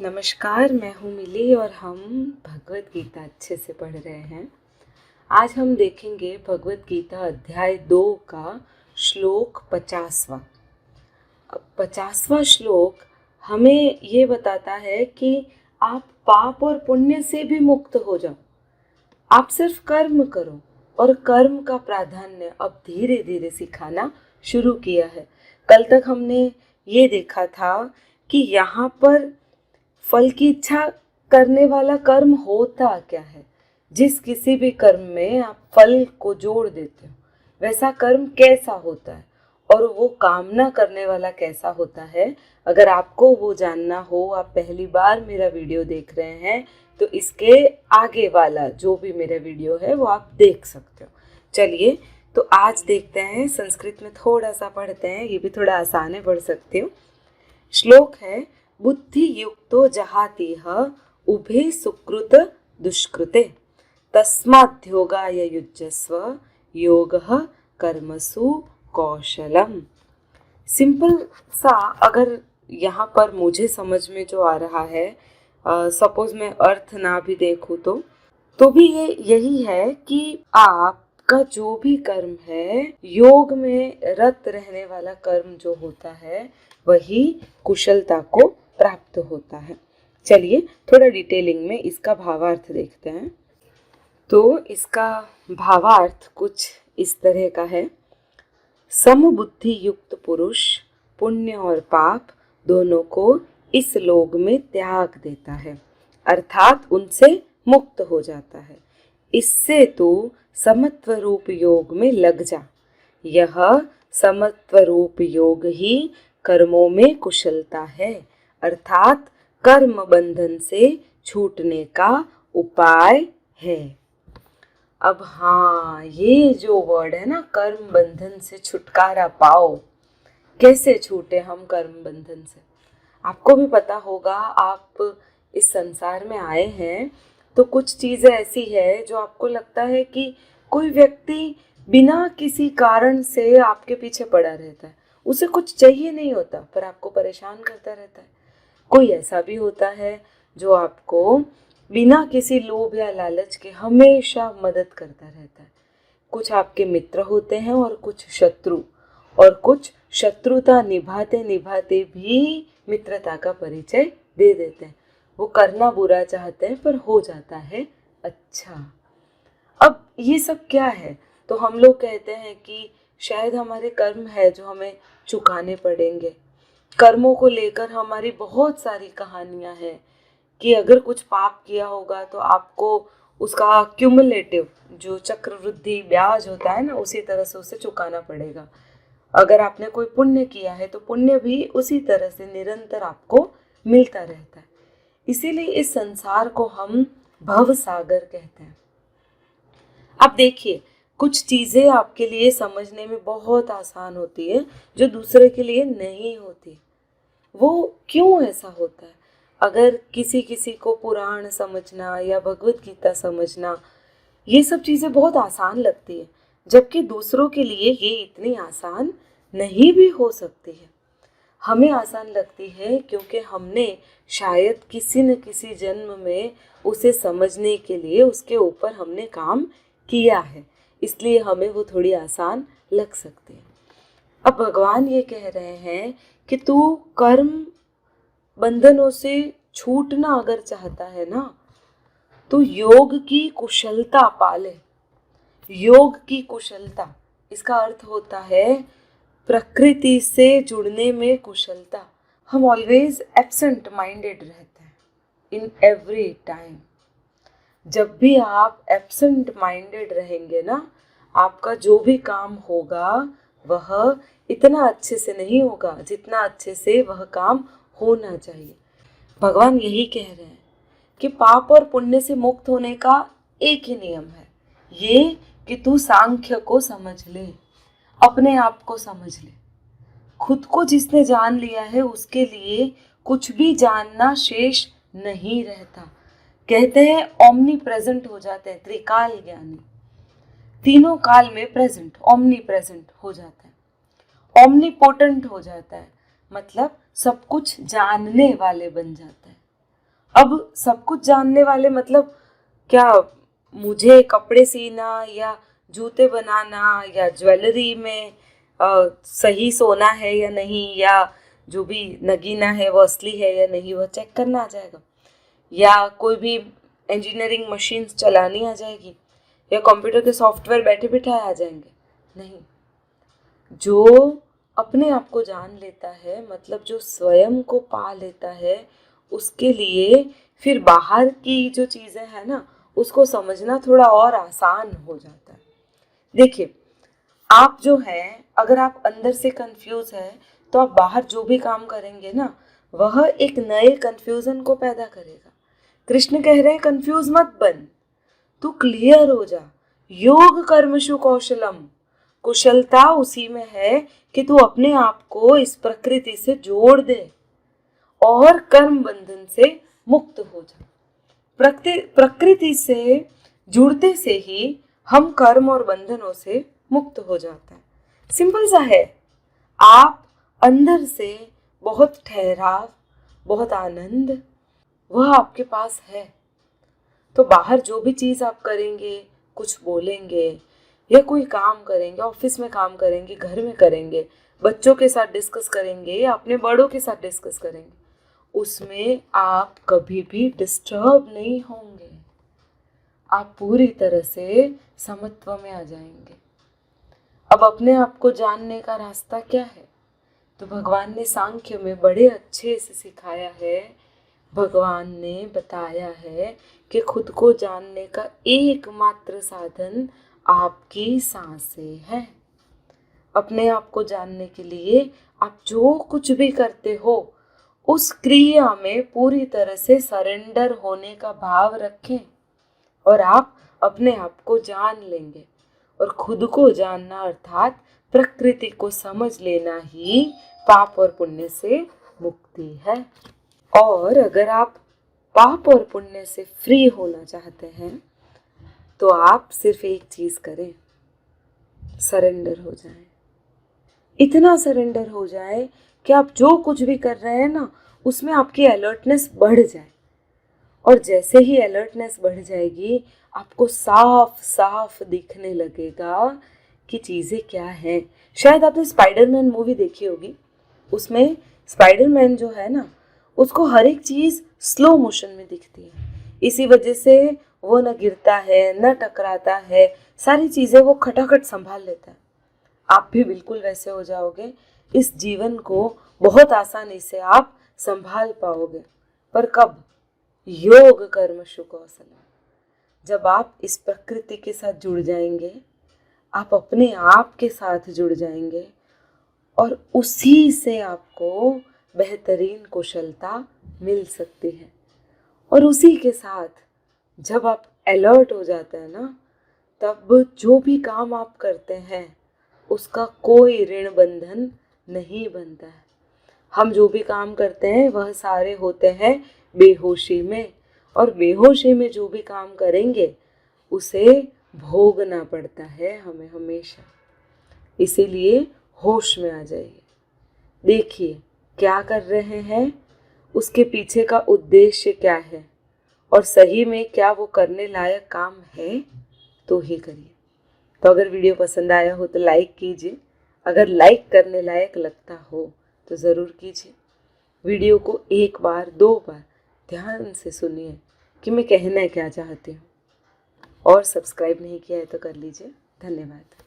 नमस्कार, मैं हूँ मिली और हम भगवत गीता अच्छे से पढ़ रहे हैं। आज हम देखेंगे भगवत गीता अध्याय 2 का श्लोक 50वां। 50वां श्लोक हमें ये बताता है कि आप पाप और पुण्य से भी मुक्त हो जाओ। आप सिर्फ कर्म करो और कर्म का प्राधान्य अब धीरे धीरे सिखाना शुरू किया है। कल तक हमने ये देखा था कि यहाँ पर फल की इच्छा करने वाला कर्म होता क्या है। जिस किसी भी कर्म में आप फल को जोड़ देते हो वैसा कर्म कैसा होता है और वो कामना करने वाला कैसा होता है। अगर आपको वो जानना हो, आप पहली बार मेरा वीडियो देख रहे हैं तो इसके आगे वाला जो भी मेरा वीडियो है वो आप देख सकते हो। चलिए तो आज देखते हैं, संस्कृत में थोड़ा सा पढ़ते हैं, ये भी थोड़ा आसान है, पढ़ सकती हूँ। श्लोक है, बुद्धि युक्तो जहातिह उभे सुकृत दुष्कृते तस्माद्योगाय युज्यस्व योगः कर्मसु कौशलम। सिंपल सा अगर यहाँ पर मुझे समझ में जो आ रहा है, सपोज मैं अर्थ ना भी देखूँ तो भी ये यही है कि आपका जो भी कर्म है, योग में रत रहने वाला कर्म जो होता है वही कुशलता को प्राप्त होता है। चलिए थोड़ा डिटेलिंग में इसका भावार्थ देखते हैं। तो इसका भावार्थ कुछ इस तरह का है, समबुद्धि युक्त पुरुष पुण्य और पाप दोनों को इस लोक में त्याग देता है, अर्थात उनसे मुक्त हो जाता है। इससे तू समत्व रूप योग में लग जा। यह समत्व रूप योग ही कर्मों में कुशलता है, अर्थात कर्म बंधन से छूटने का उपाय है। अब हाँ, ये जो वर्ड है ना, कर्म बंधन से छुटकारा पाओ, कैसे छूटे हम कर्म बंधन से। आपको भी पता होगा, आप इस संसार में आए हैं तो कुछ चीज़ें ऐसी है जो आपको लगता है कि कोई व्यक्ति बिना किसी कारण से आपके पीछे पड़ा रहता है, उसे कुछ चाहिए नहीं होता पर आपको परेशान करता रहता है। कोई ऐसा भी होता है जो आपको बिना किसी लोभ या लालच के हमेशा मदद करता रहता है। कुछ आपके मित्र होते हैं और कुछ शत्रु, और कुछ शत्रुता निभाते निभाते भी मित्रता का परिचय दे देते हैं। वो करना बुरा चाहते हैं पर हो जाता है अच्छा। अब ये सब क्या है? तो हम लोग कहते हैं कि शायद हमारे कर्म है जो हमें चुकाने पड़ेंगे। कर्मों को लेकर हमारी बहुत सारी कहानियां हैं कि अगर कुछ पाप किया होगा तो आपको उसका क्यूमुलेटिव जो चक्रवृद्धि ब्याज होता है ना, उसी तरह से उसे चुकाना पड़ेगा। अगर आपने कोई पुण्य किया है तो पुण्य भी उसी तरह से निरंतर आपको मिलता रहता है। इसीलिए इस संसार को हम भव सागर कहते हैं। आप देखिए, कुछ चीज़ें आपके लिए समझने में बहुत आसान होती है जो दूसरे के लिए नहीं होती। वो क्यों ऐसा होता है? अगर किसी किसी को पुराण समझना या भगवत गीता समझना, ये सब चीज़ें बहुत आसान लगती है, जबकि दूसरों के लिए ये इतनी आसान नहीं भी हो सकती है। हमें आसान लगती है क्योंकि हमने शायद किसी न किसी जन्म में उसे समझने के लिए उसके ऊपर हमने काम किया है, इसलिए हमें वो थोड़ी आसान लग सकती है। अब भगवान ये कह रहे हैं कि तू कर्म बंधनों से छूटना अगर चाहता है ना, तो योग की कुशलता पाले। योग की कुशलता, इसका अर्थ होता है प्रकृति से जुड़ने में कुशलता। हम ऑलवेज एब्सेंट माइंडेड रहते हैं इन एवरी टाइम। जब भी आप एब्सेंट माइंडेड रहेंगे ना, आपका जो भी काम होगा वह इतना अच्छे से नहीं होगा जितना अच्छे से वह काम होना चाहिए। भगवान यही कह रहे हैं कि पाप और पुण्य से मुक्त होने का एक ही नियम है, ये कि तू सांख्य को समझ ले, अपने आप को समझ ले। खुद को जिसने जान लिया है उसके लिए कुछ भी जानना शेष नहीं रहता। कहते हैं ओमनी प्रेजेंट हो जाते हैं, त्रिकाल ज्ञानी, तीनों काल में प्रेजेंट, ओमनी प्रेजेंट हो जाता है। ओमनीपोटेंट हो जाता है, मतलब सब कुछ जानने वाले बन जाता है। अब सब कुछ जानने वाले मतलब क्या मुझे कपड़े सीना या जूते बनाना या ज्वेलरी में सही सोना है या नहीं, या जो भी नगीना है वो असली है या नहीं, वो चेक करना आ जाएगा? या कोई भी इंजीनियरिंग मशीन्स चलानी आ जाएगी, या कंप्यूटर के सॉफ्टवेयर बैठे बिठाए आ जाएंगे? नहीं। जो अपने आप को जान लेता है, मतलब जो स्वयं को पा लेता है, उसके लिए फिर बाहर की जो चीज़ें हैं ना, उसको समझना थोड़ा और आसान हो जाता है। देखिए, आप जो हैं, अगर आप अंदर से कंफ्यूज है तो आप बाहर जो भी काम करेंगे ना, वह एक नए कंफ्यूजन को पैदा करेगा। कृष्ण कह रहे हैं कंफ्यूज मत बन, तू क्लियर हो जा। योग कर्मशु कौशलम, कुशलता उसी में है कि तू अपने आप को इस प्रकृति से जोड़ दे और कर्म बंधन से मुक्त हो जा। प्रकृति से जुड़ते से ही हम कर्म और बंधनों से मुक्त हो जाता है। सिंपल सा है। आप अंदर से बहुत ठहराव, बहुत आनंद वह आपके पास है, तो बाहर जो भी चीज़ आप करेंगे, कुछ बोलेंगे या कोई काम करेंगे, ऑफिस में काम करेंगे, घर में करेंगे, बच्चों के साथ डिस्कस करेंगे या अपने बड़ों के साथ डिस्कस करेंगे, उसमें आप कभी भी डिस्टर्ब नहीं होंगे। आप पूरी तरह से समत्व में आ जाएंगे। अब अपने आप को जानने का रास्ता क्या है? तो भगवान ने सांख्य में बड़े अच्छे से सिखाया है। भगवान ने बताया है कि खुद को जानने का एकमात्र साधन आपकी सांसें है। अपने आप को जानने के लिए आप जो कुछ भी करते हो, उस क्रिया में पूरी तरह से सरेंडर होने का भाव रखें और आप अपने आप को जान लेंगे। और खुद को जानना अर्थात प्रकृति को समझ लेना ही पाप और पुण्य से मुक्ति है। और अगर आप पाप और पुण्य से फ्री होना चाहते हैं तो आप सिर्फ एक चीज करें, सरेंडर हो जाएं। इतना सरेंडर हो जाए कि आप जो कुछ भी कर रहे हैं ना, उसमें आपकी अलर्टनेस बढ़ जाए। और जैसे ही अलर्टनेस बढ़ जाएगी, आपको साफ साफ दिखने लगेगा कि चीज़ें क्या हैं। शायद आपने स्पाइडरमैन मूवी देखी होगी। उसमें स्पाइडरमैन जो है ना, उसको हर एक चीज़ स्लो मोशन में दिखती है। इसी वजह से वो न गिरता है, न टकराता है, सारी चीज़ें वो खटाखट संभाल लेता है। आप भी बिल्कुल वैसे हो जाओगे। इस जीवन को बहुत आसानी से आप संभाल पाओगे। पर कब? योग कर्मशु कौशलम। जब आप इस प्रकृति के साथ जुड़ जाएंगे, आप अपने आप के साथ जुड़ जाएंगे और उसी से आपको बेहतरीन कुशलता मिल सकती है। और उसी के साथ जब आप अलर्ट हो जाते हैं ना, तब जो भी काम आप करते हैं उसका कोई ऋण बंधन नहीं बनता है। हम जो भी काम करते हैं वह सारे होते हैं बेहोशी में, और बेहोशी में जो भी काम करेंगे उसे भोगना पड़ता है हमें हमेशा। इसीलिए होश में आ जाइए। देखिए क्या कर रहे हैं, उसके पीछे का उद्देश्य क्या है, और सही में क्या वो करने लायक काम है तो ही करिए। तो अगर वीडियो पसंद आया हो तो लाइक कीजिए। अगर लाइक करने लायक लगता हो तो ज़रूर कीजिए। वीडियो को एक बार, दो बार ध्यान से सुनिए कि मैं कहना क्या चाहती हूँ। और सब्सक्राइब नहीं किया है तो कर लीजिए। धन्यवाद।